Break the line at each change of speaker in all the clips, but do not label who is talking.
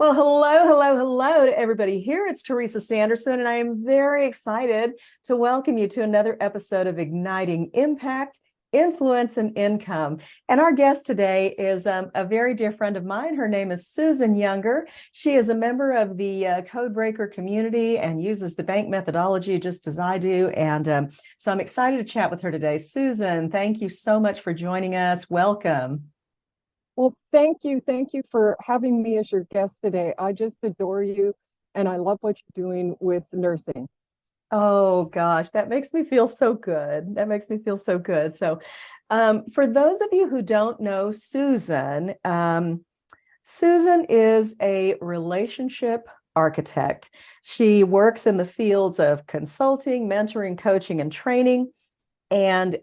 Well, hello to everybody here. It's Teresa Sanderson, and I am very excited to welcome you to another episode of Igniting Impact, Influence, and Income. And our guest today is a very dear friend of mine. Her name is Susan Younger. She is a member of the Codebreaker community and uses the B.A.N.K methodology just as I do. And so I'm excited to chat with her today. Susan, thank you so much for joining us. Welcome.
Well, thank you. Thank you for having me as your guest today. I just adore you and I love what you're doing with nursing.
Oh gosh, that makes me feel so good. That makes me feel so good. So, for those of you who don't know Susan, Susan is a relationship architect. She works in the fields of consulting, mentoring, coaching, and training. And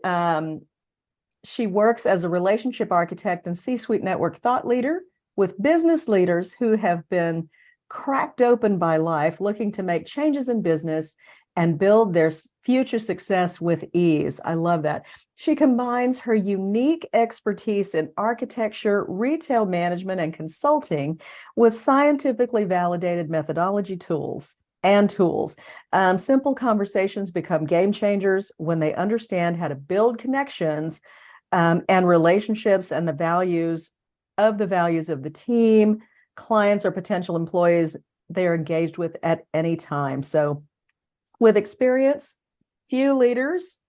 she works as a relationship architect and C-suite network thought leader with business leaders who have been cracked open by life, looking to make changes in business and build their future success with ease. I love that. She combines her unique expertise in architecture, retail management, and consulting with scientifically validated methodology tools. Simple conversations become game changers when they understand how to build connections and relationships and the values of the team, clients, or potential employees they are engaged with at any time. So with experience, few leaders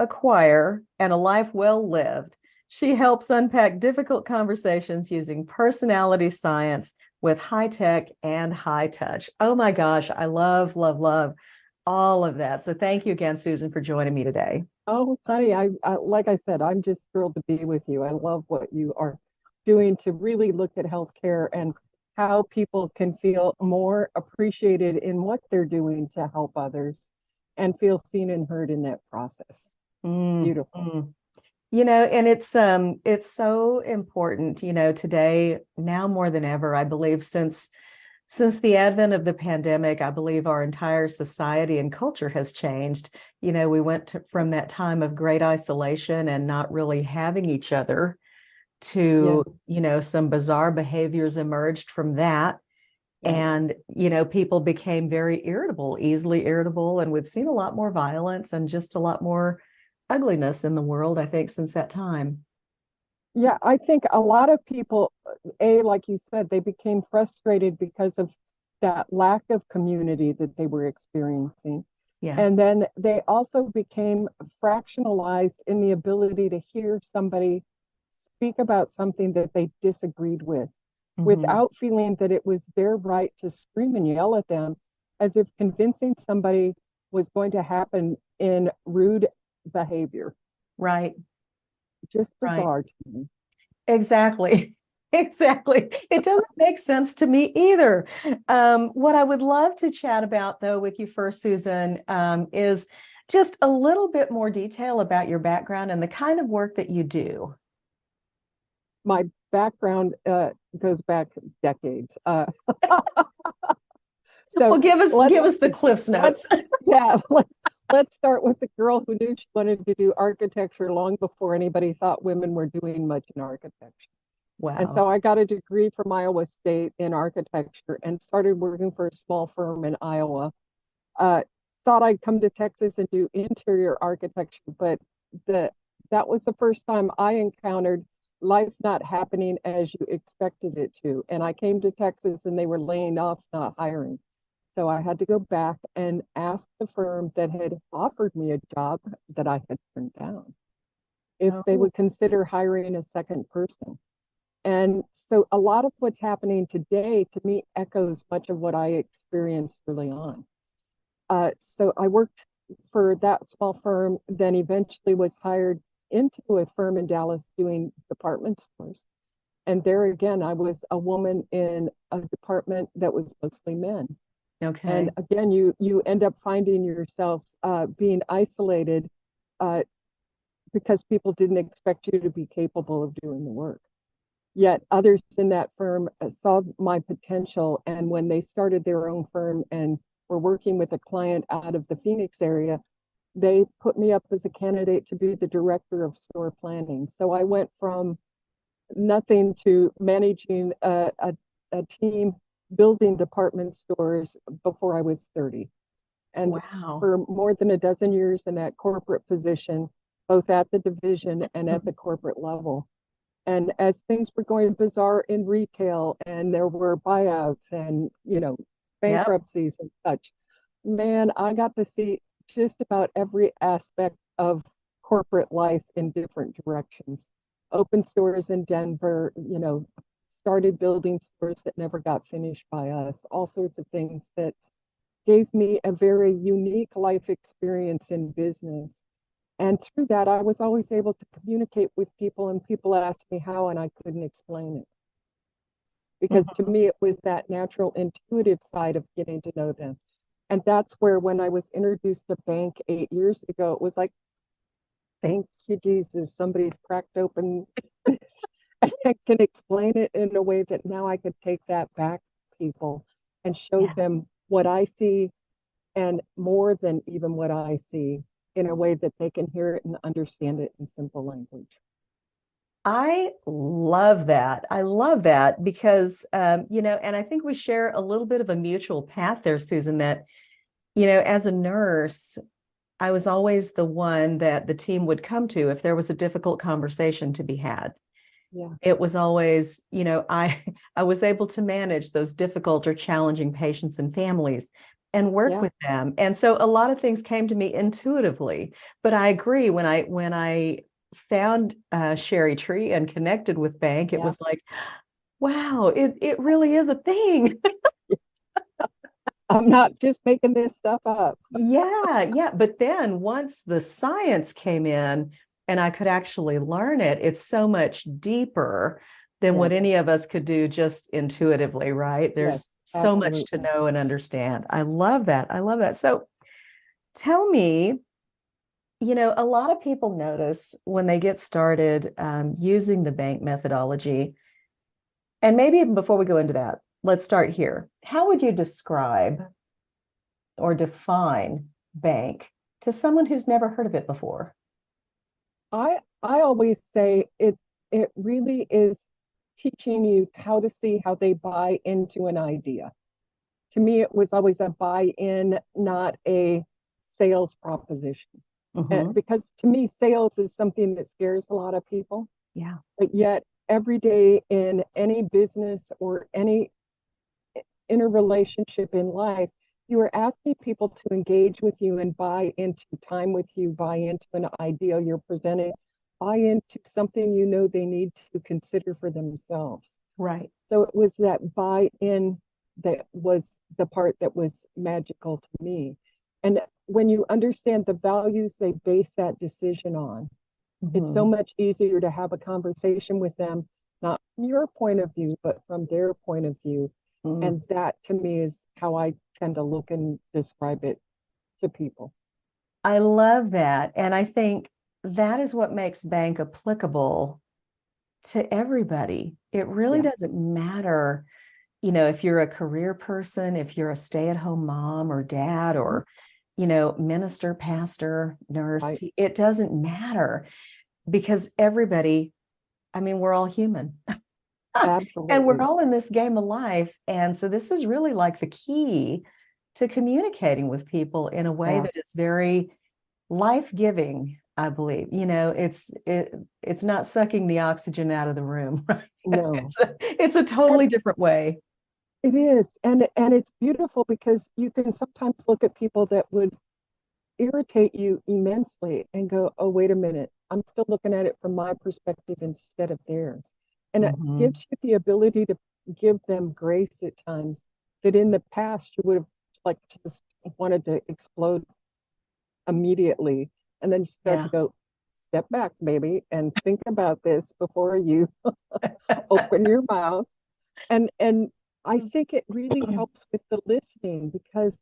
acquire, and a life well lived, she helps unpack difficult conversations using personality science with high tech and high touch. Oh my gosh, I love all of that. So thank you again, Susan, for joining me today.
Oh, honey, like I said, I'm just thrilled to be with you. I love what you are doing to really look at healthcare and how people can feel more appreciated in what they're doing to help others and feel seen and heard in that process. Beautiful.
And it's so important, today, now more than ever, I believe, since the advent of the pandemic, I believe our entire society and culture has changed. We went from that time of great isolation and not really having each other to, some bizarre behaviors emerged from that. And, people became very irritable, easily irritable. And we've seen a lot more violence and just a lot more ugliness in the world, I think, since that time.
Yeah, I think a lot of people, like you said, they became frustrated because of that lack of community that they were experiencing.
Yeah.
And then they also became fractionalized in the ability to hear somebody speak about something that they disagreed with without feeling that it was their right to scream and yell at them, as if convincing somebody was going to happen in rude behavior.
Right.
Just bizarre to me.
Exactly. Exactly. It doesn't make sense to me either. What I would love to chat about, though, with you first, Susan, is just a little bit more detail about your background and the kind of work that you do.
My background goes back decades.
So give us the Cliff's Notes.
Let's start with the girl who knew she wanted to do architecture long before anybody thought women were doing much in architecture.
Wow.
And so I got a degree from Iowa State in architecture and started working for a small firm in Iowa. Thought I'd come to Texas and do interior architecture, but that was the first time I encountered life not happening as you expected it to. And I came to Texas and they were laying off, not hiring. So I had to go back and ask the firm that had offered me a job that I had turned down if they would consider hiring a second person. And so a lot of what's happening today to me echoes much of what I experienced early on. So I worked for that small firm, then eventually was hired into a firm in Dallas doing department stores. And there again, I was a woman in a department that was mostly men.
Okay.
And again, you end up finding yourself being isolated because people didn't expect you to be capable of doing the work. Yet others in that firm saw my potential, and when they started their own firm and were working with a client out of the Phoenix area, they put me up as a candidate to be the director of store planning. So I went from nothing to managing a team building department stores before I was 30. And
Wow.
for more than a dozen years in that corporate position, both at the division and at the corporate level. And as things were going bizarre in retail and there were buyouts and,
Yep.
bankruptcies and such, man, I got to see just about every aspect of corporate life in different directions. Open stores in Denver, started building stores that never got finished by us, all sorts of things that gave me a very unique life experience in business. And through that, I was always able to communicate with people, and people asked me how, and I couldn't explain it. Because to
Mhm.
me, it was that natural, intuitive side of getting to know them. And that's where, when I was introduced to B.A.N.K 8 years ago, it was like, thank you, Jesus, somebody's cracked open this. I can explain it in a way that now I could take that back to people and show
Yeah.
them what I see, and more than even what I see, in a way that they can hear it and understand it in simple language.
I love that. I love that because, and I think we share a little bit of a mutual path there, Susan, that, as a nurse, I was always the one that the team would come to if there was a difficult conversation to be had.
Yeah,
It was always, I was able to manage those difficult or challenging patients and families and work
yeah,
with them. And so a lot of things came to me intuitively. But I agree, when I found Sherry Tree and connected with B.A.N.K, it
yeah.
was like, wow, it really is a thing.
I'm not just making this stuff up.
Yeah, yeah. But then once the science came in and I could actually learn it, it's so much deeper than what
Yes,
any of us could do just intuitively, right?
yes,
There's so much to
absolutely.
know and understand. I love that. I love that. So tell me, a lot of people notice when they get started using the B.A.N.K methodology, and maybe even before we go into that, let's start here. How would you describe or define B.A.N.K to someone who's never heard of it before?
I always say it really is teaching you how to see how they buy into an idea. To me, it was always a buy-in, not a sales proposition.
Hmm.
Because to me, sales is something that scares a lot of people.
Yeah.
But yet, every day in any business or any interrelationship in life, you are asking people to engage with you and buy into time with you, buy into an idea you're presenting, buy into something they need to consider for themselves.
Right.
So it was that buy in that was the part that was magical to me. And when you understand the values they base that decision on, it's so
Hmm.
much easier to have a conversation with them, not from your point of view, but from their point of view.
Mm.
And that to me is how I tend to look and describe it to people.
I love that. And I think that is what makes B.A.N.K applicable to everybody. It really
Yeah.
doesn't matter, if you're a career person, if you're a stay-at-home mom or dad
Mhm.
or, minister, pastor, nurse,
Right.
it doesn't matter because everybody, I mean, we're all human. And we're
Absolutely.
all in this game of life. And so this is really like the key to communicating with people in a way
Yeah.
that is very life-giving, I believe. It's not sucking the oxygen out of the room, right?
No.
It's a
And
totally different way.
it is. And it's beautiful because you can sometimes look at people that would irritate you immensely and go, oh, wait a minute, I'm still looking at it from my perspective instead of theirs. And it
Hmm.
gives you the ability to give them grace at times that in the past you would have like just wanted to explode immediately. And then you start to
Yeah.
go, step back, baby, and think about this before you open your mouth. And I think it really helps with the listening, because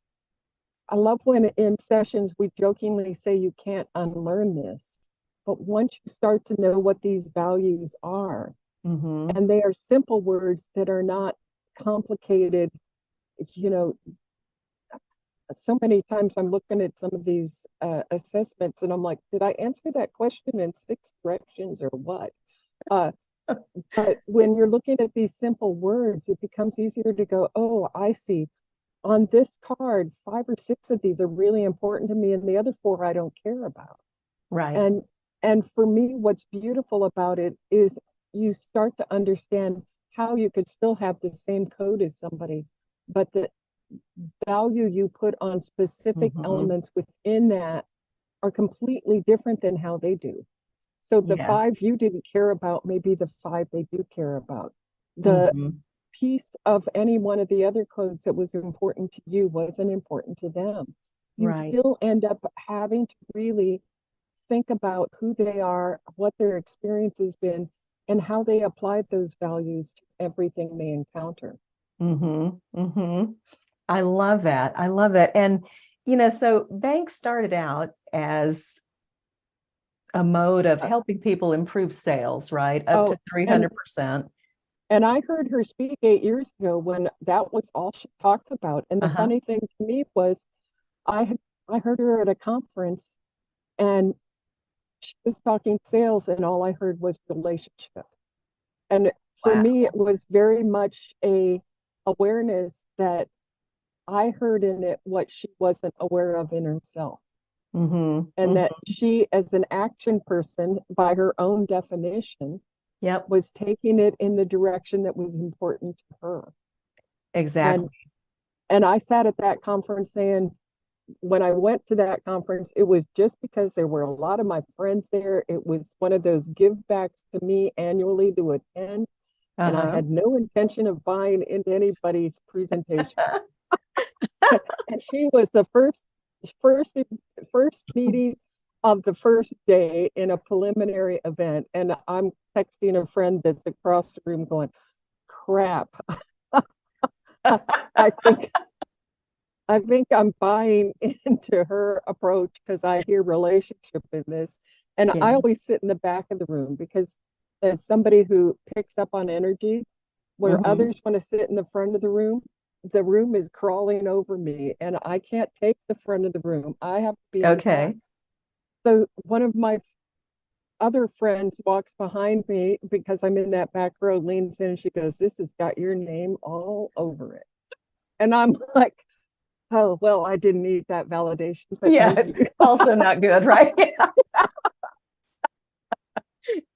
I love when in sessions we jokingly say you can't unlearn this. But once you start to know what these values are,
Hmm.
and they are simple words that are not complicated, you know, so many times I'm looking at some of these assessments and I'm like, did I answer that question in six directions or what? Uh, But when you're looking at these simple words, it becomes easier to go, oh, I see. On this card, 5 or 6 of these are really important to me, and the other 4 I don't care about.
Right.
And and for me, what's beautiful about it is you start to understand how you could still have the same code as somebody, but the value you put on specific
Hmm.
elements within that are completely different than how they do. So the
Yes.
5 you didn't care about may be the 5 they do care about. The
Hmm.
piece of any one of the other codes that was important to you wasn't important to them. You
Right.
still end up having to really think about who they are, what their experience has been, and how they applied those values to everything they encounter.
Hmm. Hmm. I love that. I love that. And, so banks started out as a mode of
Uh,
helping people improve sales, right? Up
oh,
to
and
300%.
and I heard her speak 8 years ago when that was all she talked about. And the
Uh-huh.
funny thing to me was I had I heard her at a conference and she was talking sales and all I heard was relationship. And for me
Wow.
it was very much a awareness that I heard in it what she wasn't aware of in herself.
Hmm.
And that
Hmm.
she, as an action person, by her own definition,
Yep.
was taking it in the direction that was important to her. And
Exactly.
and I sat at that conference saying, when I went to that conference, it was just because there were a lot of my friends there. It was one of those give backs to me annually to attend. And I
Uh-huh.
had no intention of buying into anybody's presentation. And she was the first first meeting of the first day in a preliminary event. And I'm texting a friend that's across the room going, crap. I think I think I'm buying into her approach because I hear relationship in this. And
Yeah.
I always sit in the back of the room because as somebody who picks up on energy, where
Hmm.
others want to sit in the room is crawling over me and I can't take the front of the room. I have to be on the back.
Okay.
So one of my other friends walks behind me because I'm in that back row, leans in and she goes, this has got your name all over it. And I'm like, oh, well, I didn't need that validation, but
Yeah,
thank
it's
you.
also not good, right?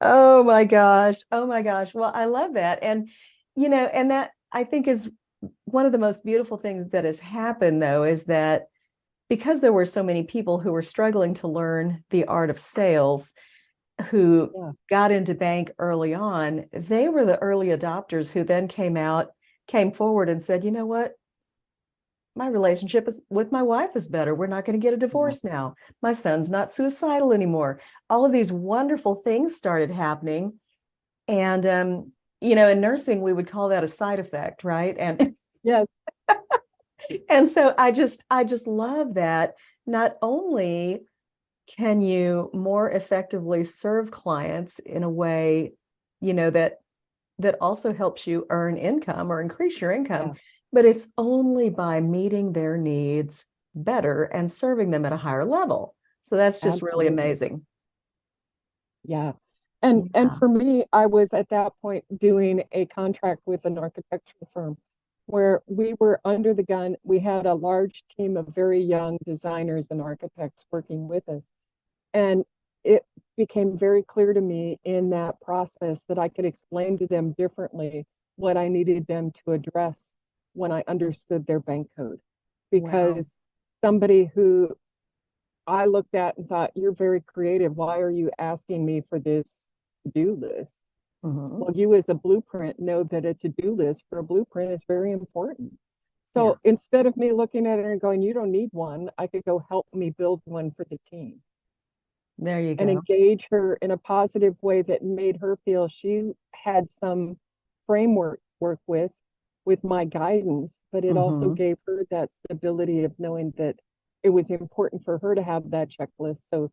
Oh my gosh. Oh my gosh. Well, I love that. And that I think is one of the most beautiful things that has happened, though, is that because there were so many people who were struggling to learn the art of sales, who
Yeah,
got into bank early on, they were the early adopters who then came forward and said, you know what? My relationship is with my wife is better. We're not going to get a
yeah,
divorce now. My son's not suicidal anymore. All of these wonderful things started happening. And in nursing, we would call that a side effect, right? And
yes,
and so I just love that not only can you more effectively serve clients in a way, that also helps you earn income or increase your income,
yeah,
but it's only by meeting their needs better and serving them at a higher level. So that's just really
absolutely.
amazing.
Yeah. And
Yeah.
for me, I was at that point doing a contract with an architectural firm where we were under the gun. We had a large team of very young designers and architects working with us. And it became very clear to me in that process that I could explain to them differently what I needed them to address when I understood their bank code.
Wow.
Because somebody who I looked at and thought, you're very creative. Why are you asking me for this to-do list?
Hmm.
Well, you as a blueprint know that a to-do list for a blueprint is very important.
Yeah.
So instead of me looking at it and going, you don't need one, I could go help me build one for the team
There you
and
go.
engage her in a positive way that made her feel she had some framework work with my guidance, but it also
Hmm.
gave her that stability of knowing that it was important for her to have that checklist so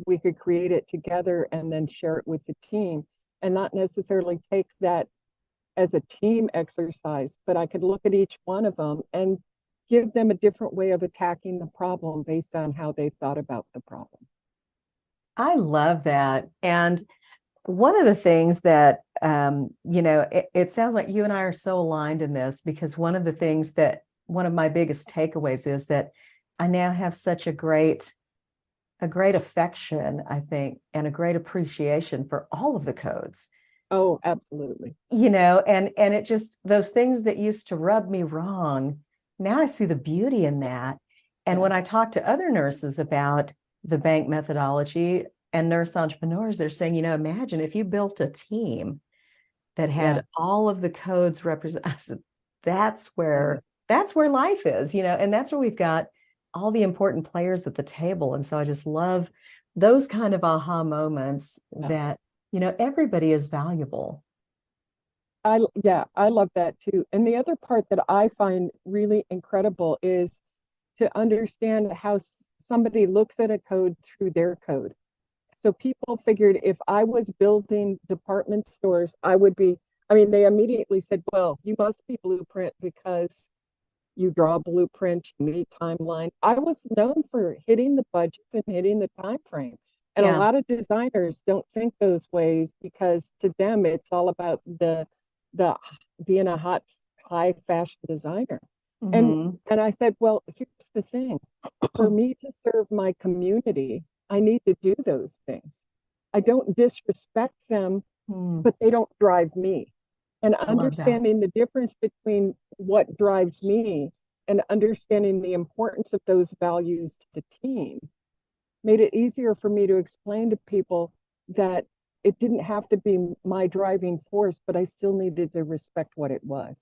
we could create it together and then share it with the team and not necessarily take that as a team exercise, but I could look at each one of them and give them a different way of attacking the problem based on how they thought about the problem.
I love that. And one of the things that it sounds like you and I are so aligned in this, because one of the things that one of my biggest takeaways is that I now have such a great affection, I think, and a great appreciation for all of the codes.
Oh, absolutely.
And it just, those things that used to rub me wrong, now I see the beauty in that. And
Yeah.
when I talk to other nurses about the B.A.N.K methodology and nurse entrepreneurs, they're saying, imagine if you built a team that
Yeah.
had all of the codes represent. that's
Love
where
it.
that's where life is, and that's where we've got all the important players at the table. And so I just love those kind of aha moments
Yeah.
that, everybody is valuable.
I love that too. And the other part that I find really incredible is to understand how somebody looks at a code through their code. So people figured if I was building department stores, I mean, they immediately said, well, you must be Blueprint because you draw a blueprint, you meet timeline. I was known for hitting the budgets and hitting the time frame. And a
Yeah.
lot of designers don't think those ways because to them it's all about the being a high fashion designer. And
Mm-hmm.
and I said, well, here's the thing. For me to serve my community, I need to do those things. I don't disrespect them,
Mm,
but they don't drive me. And
I love that.
understanding the difference between what drives me and understanding the importance of those values to the team made it easier for me to explain to people that it didn't have to be my driving force, but I still needed to respect what it was.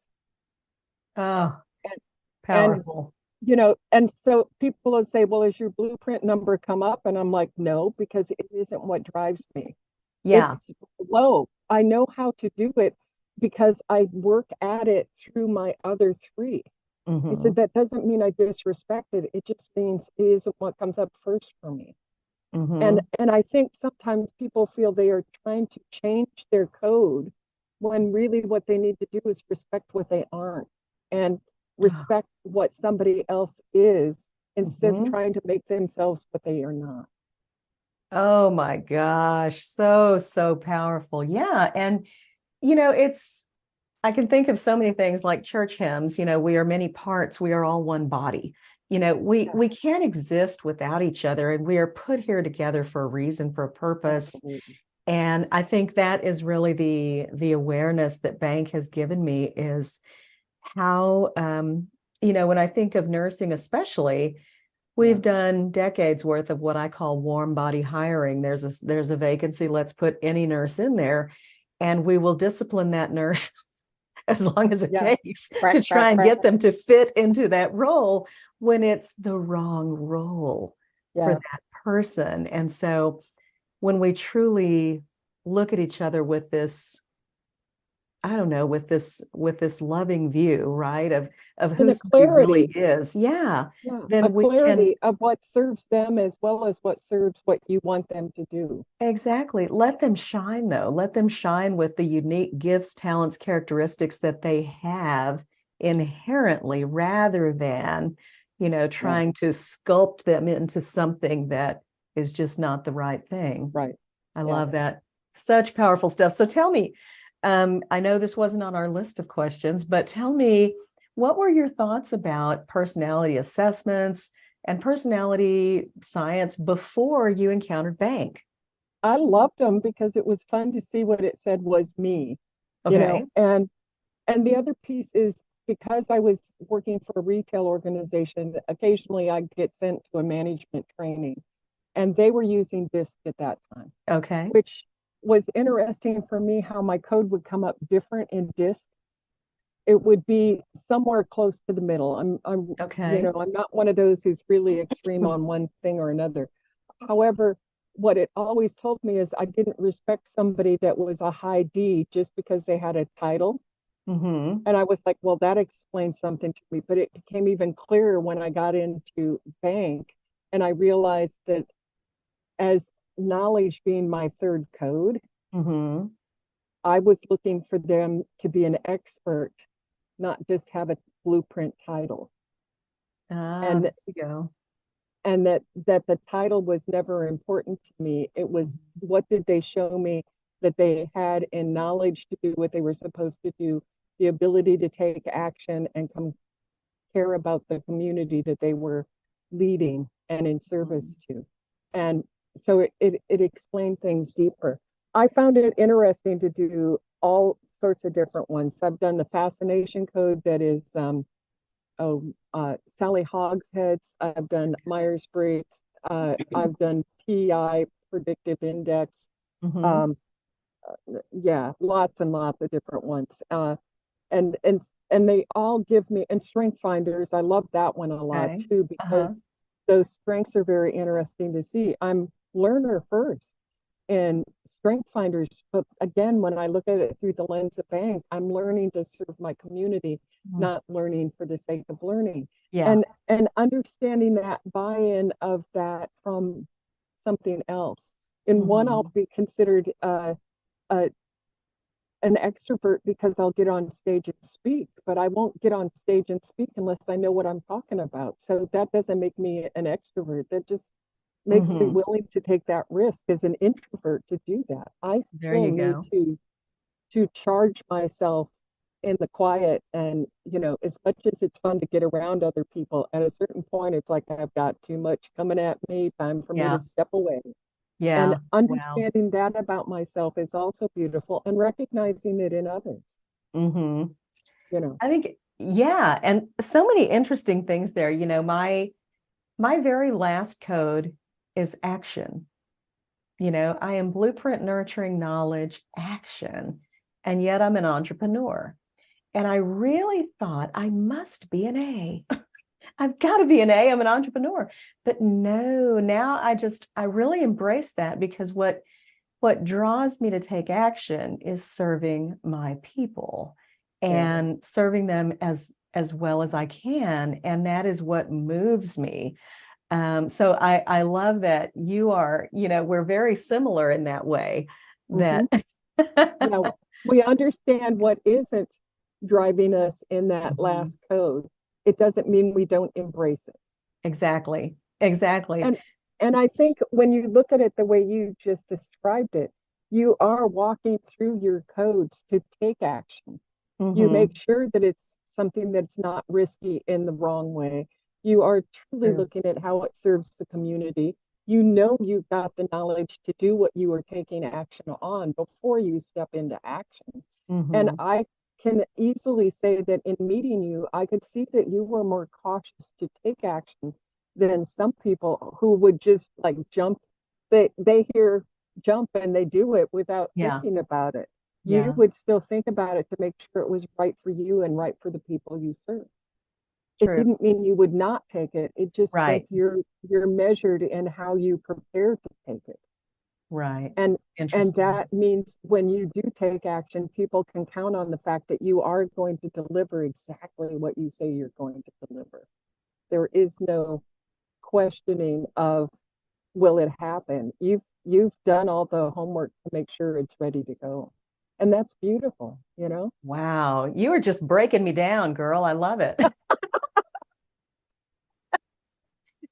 Oh,
And, and
powerful.
and so people will say, well, is your blueprint number come up? And I'm like, no, because it isn't what drives me.
Yeah.
It's low. I know how to do it because I work at it through my other three. I
Mm-hmm.
said, that doesn't mean I disrespect it. It just means it isn't what comes up first for me. And
Mm-hmm.
and I think sometimes people feel they are trying to change their code when really what they need to do is respect what they aren't and respect what somebody else is instead of
Mm-hmm.
trying to make themselves what they are not.
Oh my gosh. So, so powerful. Yeah. And, I can think of so many things like church hymns, we are many parts, we are all one body.
Yeah,
We can't exist without each other, and we are put here together for a reason, for a purpose.
absolutely.
And I think that is really the awareness that B.A.N.K has given me, is how when I think of nursing especially,
Yeah.
we've done decades worth of what I call warm body hiring. There's a vacancy, let's put any nurse in there, and we will discipline that nurse as long as it
Yeah.
takes
Crack,
to
crack,
try and
crack.
get them to fit into that role when it's the wrong role for
Yeah.
that person. And so when we truly look at each other with this, I don't know, with this loving view, right, of who
And a
somebody really
clarity.
is, yeah,
Yeah. A
then we can
clarity of what serves them as well as what serves what you want them to do.
exactly let them shine, though. Let them shine with the unique gifts, talents, characteristics that they have inherently, rather than,
Right.
trying to sculpt them into something that is just not the right thing.
Right.
I
Yeah.
love that. Such powerful stuff. So tell me, I know this wasn't on our list of questions, but tell me, what were your thoughts about personality assessments and personality science before you encountered B.A.N.K?
I loved them because it was fun to see what it said was me,
Okay.
and the other piece is because I was working for a retail organization, occasionally I'd get sent to a management training, and they were using DISC at that time,
Okay.
which was interesting for me how my code would come up different in DISC. It would be somewhere close to the middle.
Okay.
I'm not one of those who's really extreme on one thing or another. However, what it always told me is I didn't respect somebody that was a high D just because they had a title.
Mm-hmm.
And I was like, well, that explains something to me. But it became even clearer when I got into B.A.N.K and I realized that as knowledge being my third code,
Mm-hmm.
I was looking for them to be an expert, not just have a blueprint title.
Ah,
And
there you go.
that the title was never important to me. It was what did they show me that they had in knowledge to do what they were supposed to do, the ability to take action and care about the community that they were leading and in service to. And so it explained things deeper. I found it interesting to do all sorts of different ones. I've done the fascination code that is Sally Hogshead's. I've done Myers-Briggs. I've done PI, predictive index.
Mm-hmm.
Um, yeah, lots and lots of different ones. And and and they all give me, and strength finders, I love that one a lot
Okay.
too, because
Uh-huh.
those strengths are very interesting to see. I'm learner first in strength finders, but again, when I look at it through the lens of B.A.N.K, I'm learning to serve my community,
Mm.
not learning for the sake of learning.
Yeah.
And understanding that buy-in of that from something else. In one,
Mm-hmm.
I'll be considered a an extrovert because I'll get on stage and speak, but I won't get on stage and speak unless I know what I'm talking about. So that doesn't make me an extrovert. That just makes me
Mm-hmm.
willing to take that risk as an introvert to do that. I
There
still
you
need
go.
to charge myself in the quiet, and as much as it's fun to get around other people, at a certain point it's like I've got too much coming at me, time for me to
Yeah.
step away. And
Yeah. Wow.
understanding that about myself is also beautiful, and recognizing it in others,
Mm-hmm.
you know.
I think, yeah, and so many interesting things there. My very last code is action. I am blueprint nurturing knowledge action, and yet I'm an entrepreneur. And I really thought I must be an A. I've got to be an A. I'm an entrepreneur. But no, now I really embrace that, because what draws me to take action is serving my people
Yeah.
and serving them as well as I can. And that is what moves me. So I love that we're very similar in that way.
Mm-hmm.
That
Yeah, we understand what isn't driving us in that last
Mhm.
code. It doesn't mean we don't embrace it.
Exactly. Exactly.
And and I think when you look at it the way you just described it, you are walking through your codes to take action. You
Hmm.
make sure that it's something that's not risky in the wrong way. You are truly
True.
looking at how it serves the community. You know you've got the knowledge to do what you are taking action on before you step into action. And
Hmm.
I can easily say that in meeting you, I could see that you were more cautious to take action than some people who would just like jump. They hear jump and they do it without
Yeah.
thinking about it. You
Yeah.
would still think about it to make sure it was right for you and right for the people you serve. It
True.
didn't mean you would not take it. It just meant
Right.
you're measured in how you prepare to take it.
Right.
And and
Interesting.
that means when you do take action, people can count on the fact that you are going to deliver exactly what you say you're going to deliver. There is no questioning of will it happen. You've done all the homework to make sure it's ready to go. And that's beautiful, you know?
Wow. You are just breaking me down, girl. I love it.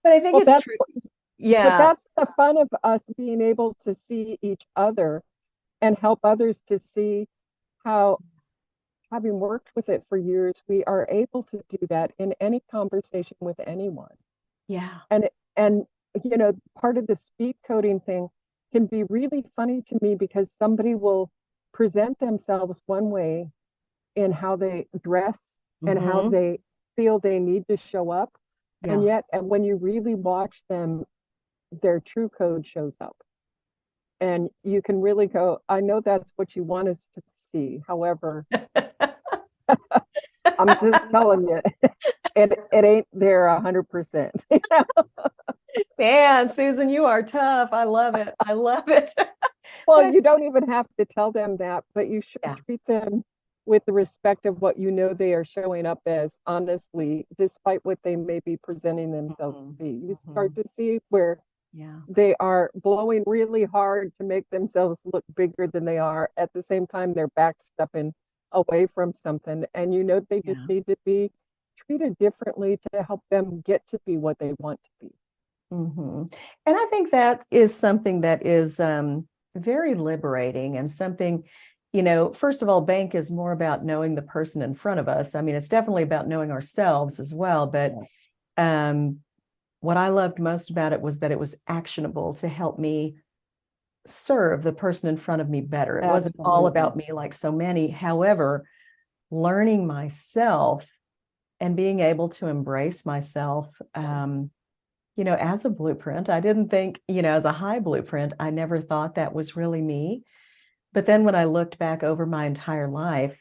But I think
Well,
it's true.
but
Yeah.
that's the fun of us being able to see each other and help others to see how, having worked with it for years, we are able to do that in any conversation with anyone.
Yeah.
And part of the speed coding thing can be really funny to me because somebody will present themselves one way in how they dress and how
Hmm.
they feel they need to show up. And
Yeah.
yet, and when you really watch them, their true code shows up. And you can really go, I know that's what you want us to see. However, I'm just telling you, it ain't there 100%.
Man, Susan, you are tough. I love it. I love it. But
Well,
I,
you don't even have to tell them that, but you should
yeah.
treat them with the respect of what you know they are showing up as, honestly, despite what they may be presenting themselves to
Hmm.
be. You start
Hmm.
to see where
Yeah.
they are blowing really hard to make themselves look bigger than they are. At the same time, they're backstepping away from something. And they just
Yeah.
need to be treated differently to help them get to be what they want to be.
Hmm. And I think that is something that is very liberating and something, you know, first of all, bank is more about knowing the person in front of us. I mean, it's definitely about knowing ourselves as well. But what I loved most about it was that it was actionable to help me serve the person in front of me better. It wasn't all
Absolutely.
about me like so many. However, learning myself and being able to embrace myself, you know, as a blueprint. I didn't think, you know, as a high blueprint, I never thought that was really me. But then when I looked back over my entire life,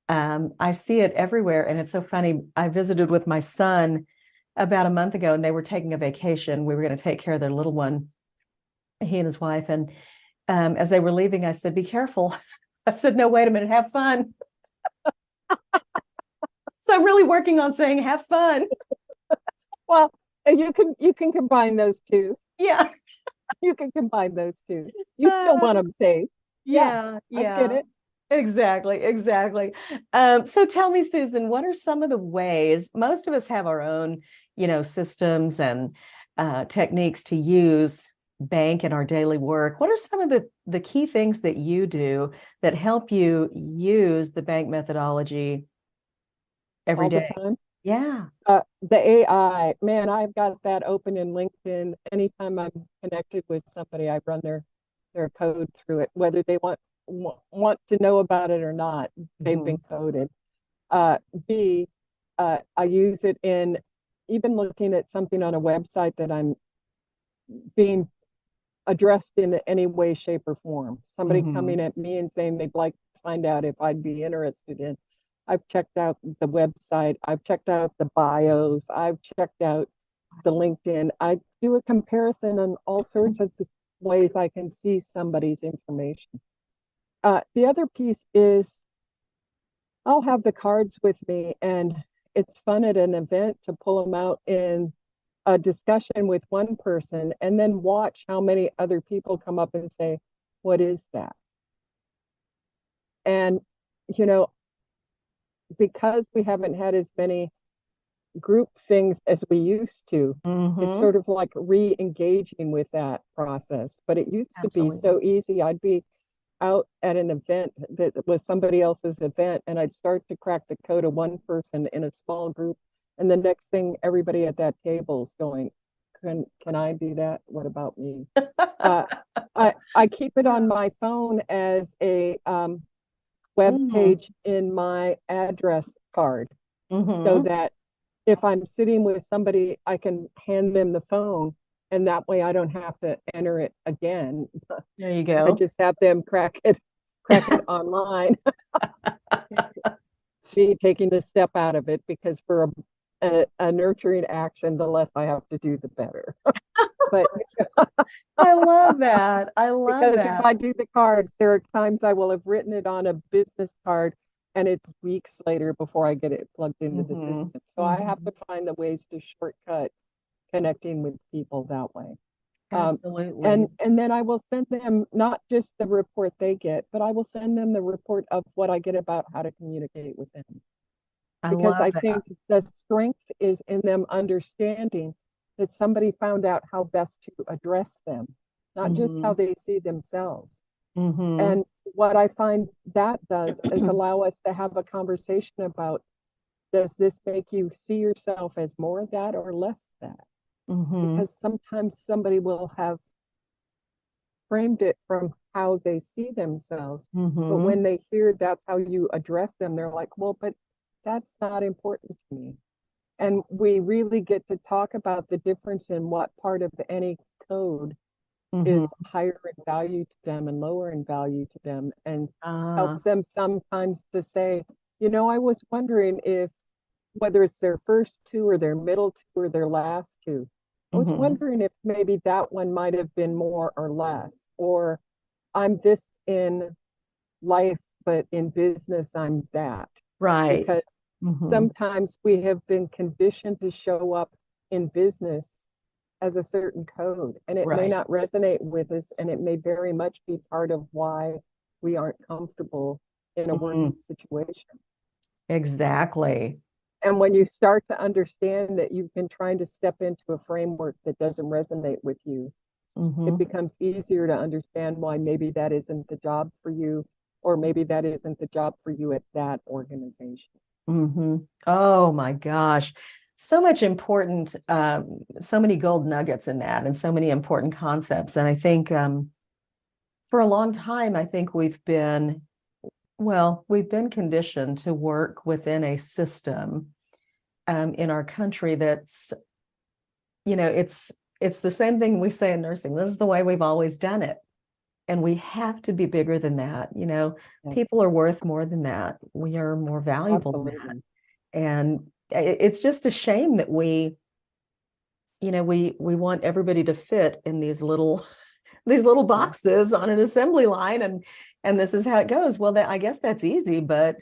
I see it everywhere. And it's so funny. I visited with my son about a month ago, and they were taking a vacation. We were going to take care of their little one, he and his wife. And as they were leaving, I said, "Be careful." I said, "No, wait a minute, have fun." So I'm really working on saying have fun.
Well, you can combine those two.
Yeah.
You can combine those two. You still want them safe. Yeah,
Yeah,
I get
yeah.
it.
Exactly, exactly. So tell me, Susan, what are some of the ways most of us have our own, you know, systems and techniques to use bank in our daily work? What are some of the key things that you do that help you use the bank methodology every
All the
day?
time.
Yeah.
The AI, man, I've got that open in LinkedIn. Anytime I'm connected with somebody, I run their code through it, whether they want to know about it or not. They've
Mhm.
been coded. Uh, B, I use it in even looking at something on a website that I'm being addressed in any way, shape, or form. Somebody coming
Mhm.
at me and saying they'd like to find out if I'd be interested in. I've checked out the website. I've checked out the bios. I've checked out the LinkedIn. I do a comparison on all sorts of ways I can see somebody's information. The other piece is I'll have the cards with me, and it's fun at an event to pull them out in a discussion with one person and then watch how many other people come up and say, "What is that?" And, you know, because we haven't had as many group things as we used to, it's
Mhm.
sort of like re engaging with that process. But it used to be
Absolutely.
so easy. I'd be out at an event that was somebody else's event, and I'd start to crack the code of one person in a small group. And the next thing, everybody at that table is going, can I do that? What about me? Uh, I keep it on my phone as a web
Mm.
page in my address card so
Mhm.
that if I'm sitting with somebody, I can hand them the phone, and that way I don't have to enter it again.
There you
I
go.
just have them crack it online. Me taking the step out of it because for a nurturing action, the less I have to do, the better. But
I love that. I love
because if
that.
I do the cards, there are times I will have written it on a business card and it's weeks later before I get it plugged into the
Mhm.
system. So I have
Mhm.
to find the ways to shortcut connecting with people that way. Um,
Absolutely.
and then I will send them not just the report they get, but I will send them the report of what I get about how to communicate with them.
I
Because
love
I
that.
think the strength is in them understanding that somebody found out how best to address them, not just how
Mhm.
they see themselves.
Mhm.
And what I find that does is allow us to have a conversation about, does this make you see yourself as more of that or less that?
Mhm.
Because sometimes somebody will have framed it from how they see themselves. But when
Mhm.
they hear that's how you address them, they're like, well, but that's not important to me. And we really get to talk about the difference in what part of any code
Mhm.
is higher in value to them and lower in value to them, and
Ah.
helps them sometimes to say, I was wondering if whether it's their first two or their middle two or their last two, I was
Mhm.
wondering if maybe that one might have been more or less, or I'm this in life, but in business, I'm that.
Right.
Because
Mhm.
sometimes we have been conditioned to show up in business as a certain code, and it may
Right.
not resonate with us, and it may very much be part of why we aren't comfortable in a
Mhm.
working situation.
Exactly.
And when you start to understand that you've been trying to step into a framework that doesn't resonate with you, It
Mm-hmm.
becomes easier to understand why maybe that isn't the job for you, or maybe that isn't the job for you at that organization.
Mm-hmm. Oh my gosh. So much important, so many gold nuggets in that, and so many important concepts. And I think for a long time, I think we've been conditioned to work within a system in our country that's, it's the same thing we say in nursing. This is the way we've always done it. And we have to be bigger than that.
Yeah,
People are worth more than that. We are more valuable than that.
absolutely.
And it's just a shame that we want everybody to fit in these little
Yeah.
boxes on an assembly line, and this is how it goes. Well, I guess that's easy, but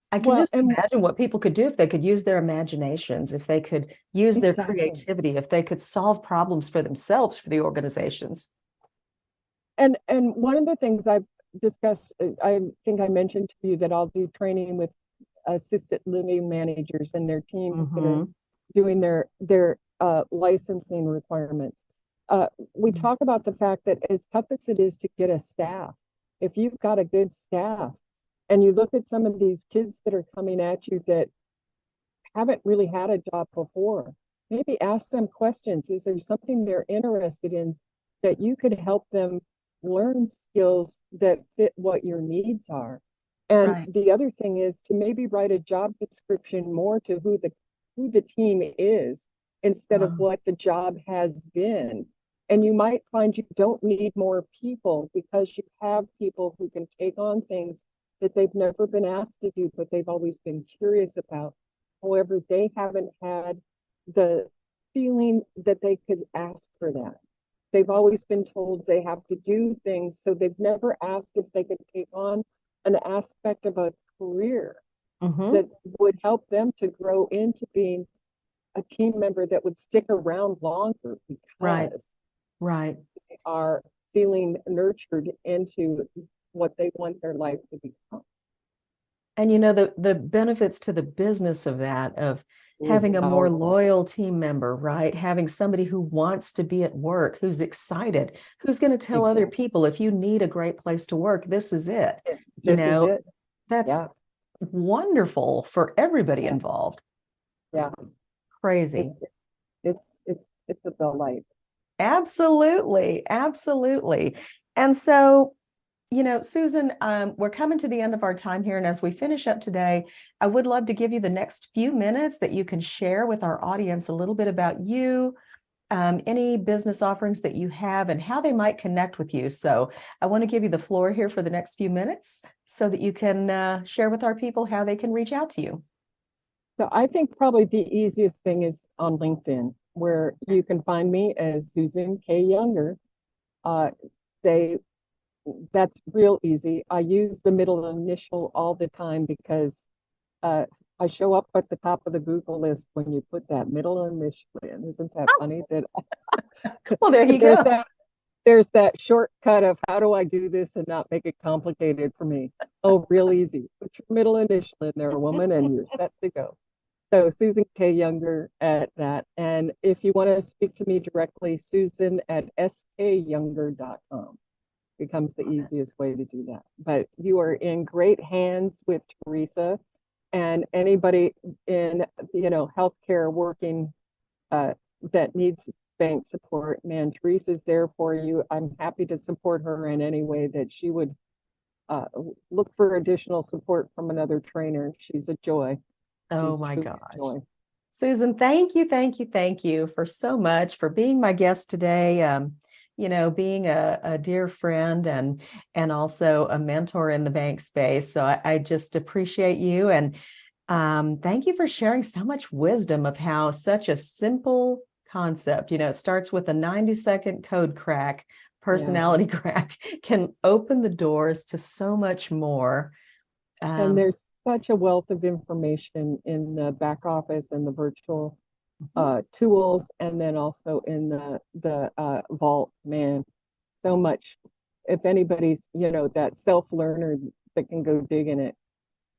I can
Well,
just
and
imagine what people could do if they could use their imaginations, if they could use their
exactly.
creativity, if they could solve problems for themselves, for the organizations.
And one of the things I've discussed, I think I mentioned to you that I'll do training with assisted living managers and their teams that are
Mm-hmm.
doing their licensing requirements. We talk about the fact that as tough as it is to get a staff, if you've got a good staff, and you look at some of these kids that are coming at you that haven't really had a job before, maybe ask them questions. Is there something they're interested in that you could help them learn skills that fit what your needs are? And
Right.
the other thing is to maybe write a job description more to who the team is instead of
Um,
what the job has been. And you might find you don't need more people because you have people who can take on things that they've never been asked to do, but they've always been curious about. However, they haven't had the feeling that they could ask for that. They've always been told they have to do things, so they've never asked if they could take on an aspect of a career
mhm.
that would help them to grow into being a team member that would stick around longer
Right.
because
Right.
they are feeling nurtured into what they want their life to become.
And the benefits to the business of that, of
Ooh,
having a more
powerful.
loyal team member, right? Having somebody who wants to be at work, who's excited, who's going to tell other
Exactly.
people, if you need a great place to work, this is it. You
This is
know,
it.
that's
Yeah.
wonderful for everybody
Yeah.
involved.
Yeah. It's
Crazy.
it's a delight.
Absolutely. Absolutely. And so, Susan, we're coming to the end of our time here. And as we finish up today, I would love to give you the next few minutes that you can share with our audience a little bit about you, any business offerings that you have, and how they might connect with you. So I want to give you the floor here for the next few minutes so that you can share with our people how they can reach out to you.
So I think probably the easiest thing is on LinkedIn, where you can find me as Susan K. Younger. Uh, they That's real easy. I use the middle initial all the time because uh, I show up at the top of the Google list when you put that middle initial in. Isn't that funny that
Well, there you
there's
go.
that shortcut of how do I do this and not make it complicated for me? Oh, real easy. Put your middle initial in there, woman, and you're set to go. So Susan K. Younger at that. And if you want to speak to me directly, Susan at skyounger.com becomes the easiest way to do that. But you are in great hands with Teresa, and anybody in healthcare working uh, that needs bank support, man, Teresa's there for you. I'm happy to support her in any way that she would uh, look for additional support from another trainer. She's a joy.
Oh
She's
my
truly a
gosh.
joy.
Susan, thank you for so much for being my guest today. Being a dear friend and also a mentor in the bank space. So I just appreciate you, and thank you for sharing so much wisdom of how such a simple concept, it starts with a 90-second code crack,
Yeah.
personality crack, can open the doors to so much more.
And
Um,
there's such a wealth of information in the back office and the virtual
mhm.
tools, and then also in the vault. Man, so much. If anybody's that self learner that can go dig in it,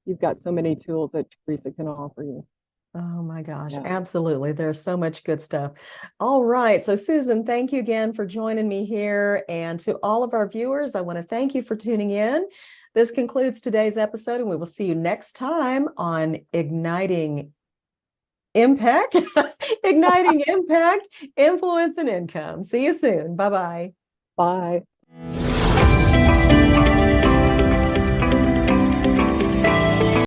you've got so many tools that Teresa can offer you.
Oh my gosh,
Yeah.
absolutely. There's so much good stuff. All right. So, Susan, thank you again for joining me here. And to all of our viewers, I want to thank you for tuning in. This concludes today's episode, and we will see you next time on Igniting Impact, Igniting Impact, Influence, and Income. See you soon. Bye bye.
Bye.